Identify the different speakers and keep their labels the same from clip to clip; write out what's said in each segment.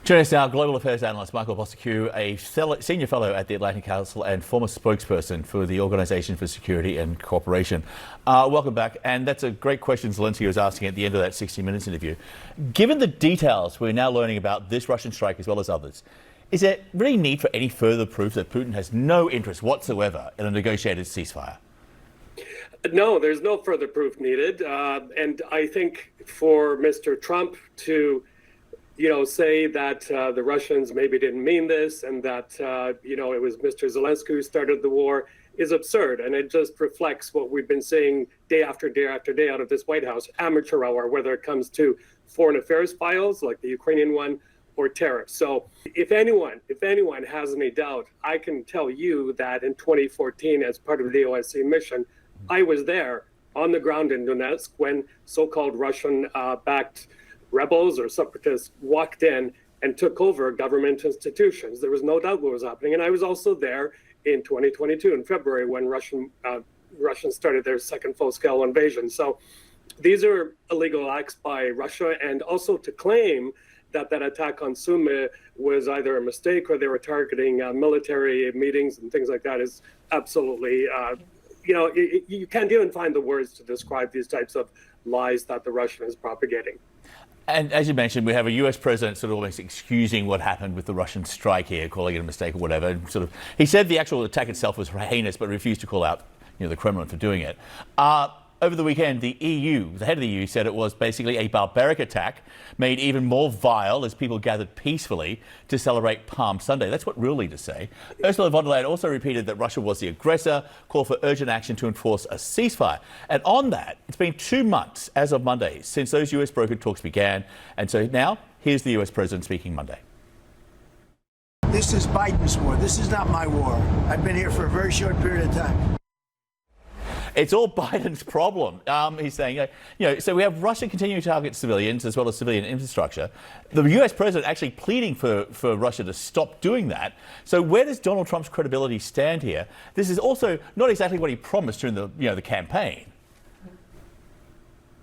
Speaker 1: Joining us now, Global Affairs Analyst Michael Bociurkiw, a Senior Fellow at the Atlantic Council and former spokesperson for the Organisation for Security and Cooperation. Welcome back. And that's a great question Zelensky was asking at the end of that 60 Minutes interview. Given the details we're now learning about this Russian strike as well as others, is there really need for any further proof that Putin has no interest whatsoever in a negotiated ceasefire?
Speaker 2: No, there's no further proof needed. And I think for Mr. Trump to say that the Russians maybe didn't mean this and that, it was Mr. Zelensky who started the war is absurd. And it just reflects what we've been saying day after day after day out of this White House, amateur hour, whether it comes to foreign affairs files like the Ukrainian one or tariffs. So if anyone has any doubt, I can tell you that in 2014, as part of the OSCE mission, I was there on the ground in Donetsk when so-called Russian-backed rebels or separatists walked in and took over government institutions. There was no doubt what was happening. And I was also there in 2022 in February when Russians started their second full-scale invasion. So these are illegal acts by Russia, and also to claim that attack on Sumy was either a mistake or they were targeting military meetings and things like that is absolutely, you can't even find the words to describe these types of lies that the Russian is propagating.
Speaker 1: And as you mentioned, we have a US president sort of almost excusing what happened with the Russian strike here, calling it a mistake or whatever. And he said the actual attack itself was heinous, but refused to call out the Kremlin for doing it. Over the weekend, the EU, the head of the EU, said it was basically a barbaric attack made even more vile as people gathered peacefully to celebrate Palm Sunday. That's what real leaders say. Ursula von der Leyen also repeated that Russia was the aggressor, called for urgent action to enforce a ceasefire. And on that, it's been 2 months as of Monday since those US brokered talks began. And so now, here's the US president speaking Monday.
Speaker 3: This is Biden's war. This is not my war. I've been here for a very short period of time.
Speaker 1: It's all Biden's problem. He's saying, so we have Russia continuing to target civilians as well as civilian infrastructure. The US president actually pleading for Russia to stop doing that. So where does Donald Trump's credibility stand here? This is also not exactly what he promised during the campaign.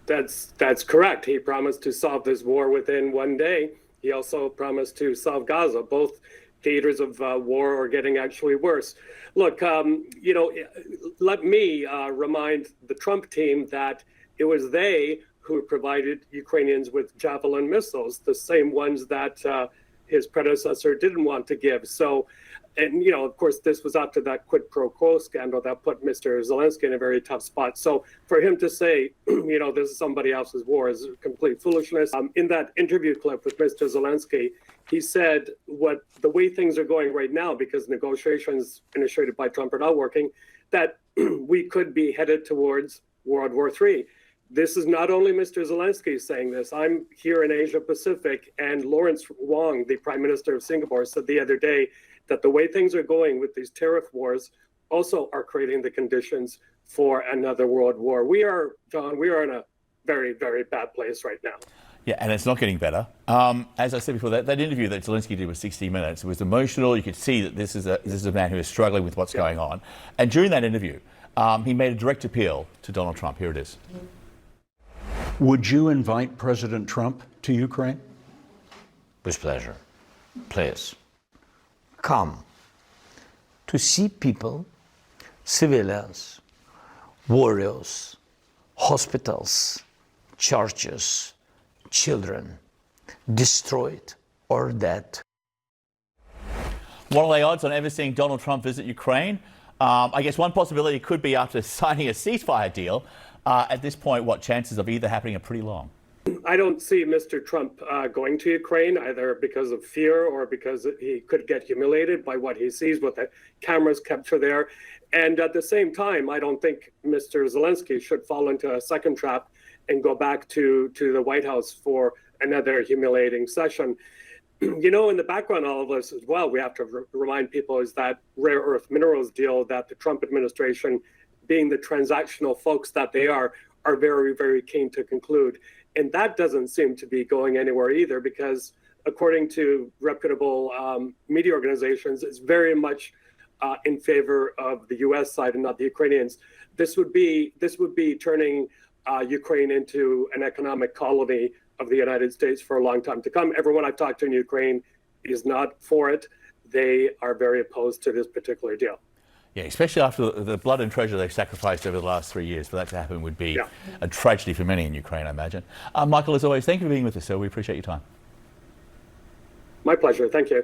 Speaker 2: That's correct. He promised to solve this war within one day. He also promised to solve Gaza. Both theaters of war are getting actually worse. Look, let me remind the Trump team that it was they who provided Ukrainians with Javelin missiles, the same ones that his predecessor didn't want to give. So, and of course, this was after that quid pro quo scandal that put Mr. Zelensky in a very tough spot. So for him to say, this is somebody else's war is complete foolishness. In that interview clip with Mr. Zelensky, he said the way things are going right now, because negotiations initiated by Trump are not working, that we could be headed towards World War III. This is not only Mr. Zelensky saying this. I'm here in Asia Pacific, and Lawrence Wong, the Prime Minister of Singapore, said the other day that the way things are going with these tariff wars also are creating the conditions for another world war. John, we are in a very, very bad place right now.
Speaker 1: Yeah, and it's not getting better. As I said before, that interview that Zelensky did with 60 Minutes, it was emotional. You could see that this is a man who is struggling with what's going on. And during that interview, he made a direct appeal to Donald Trump. Here it is.
Speaker 4: Would you invite President Trump to Ukraine?
Speaker 5: With pleasure. Please. Come to see people, civilians, warriors, hospitals, churches, children, destroyed or dead.
Speaker 1: What are the odds on ever seeing Donald Trump visit Ukraine? I guess one possibility could be after signing a ceasefire deal. At this point, chances of either happening are pretty long.
Speaker 2: I don't see Mr. Trump going to Ukraine, either because of fear or because he could get humiliated by what he sees, what the cameras capture there. And at the same time, I don't think Mr. Zelensky should fall into a second trap and go back to the White House for another humiliating session. In the background of all of this as well, we have to remind people is that rare earth minerals deal that the Trump administration, being the transactional folks that they are very, very keen to conclude. And that doesn't seem to be going anywhere either, because according to reputable media organizations, it's very much in favor of the U.S. side and not the Ukrainians. This would be turning Ukraine into an economic colony of the United States for a long time to come. Everyone I've talked to in Ukraine is not for it. They are very opposed to this particular deal.
Speaker 1: Yeah, especially after the blood and treasure they've sacrificed over the last 3 years. For that to happen would be a tragedy for many in Ukraine, I imagine. Michael, as always, thank you for being with us, sir. We appreciate your time.
Speaker 2: My pleasure. Thank you.